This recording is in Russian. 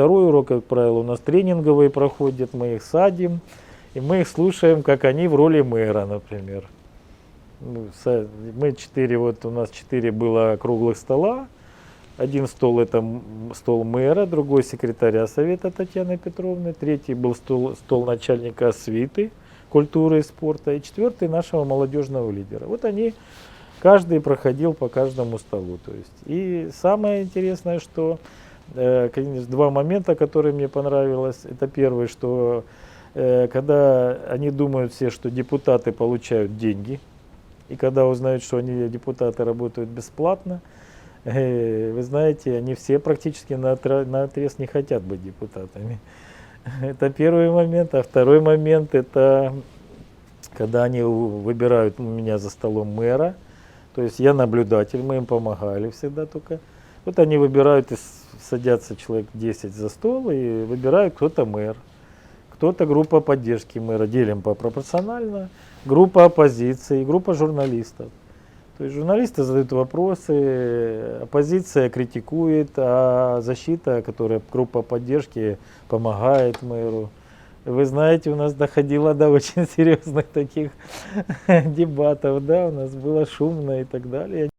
второй урок, как правило, у нас тренинговые проходят, мы их садим, и мы их слушаем, как они в роли мэра, например. Ну, мы 4, вот у нас 4 было круглых стола. Один стол это стол мэра, другой секретаря совета Татьяны Петровны, третий был стол начальника свиты культуры и спорта, и четвертый нашего молодежного лидера. Вот они, каждый проходил по каждому столу. То есть. И самое интересное, что конечно, два момента, которые мне понравилось. Это первый, что когда они думают все, что депутаты получают деньги, и когда узнают, что они, депутаты, работают бесплатно, вы знаете, они все практически наотрез не хотят быть депутатами. Это первый момент. А второй момент, это когда они выбирают у меня за столом мэра. То есть я наблюдатель, мы им помогали всегда только. Вот они выбирают, садятся человек 10 за стол и выбирают, кто-то мэр, кто-то группа поддержки мэра, делим пропорционально, группа оппозиции, группа журналистов. То есть журналисты задают вопросы, оппозиция критикует, а защита, которая группа поддержки, помогает мэру. Вы знаете, у нас доходило до очень серьезных таких дебатов, да, у нас было шумно и так далее.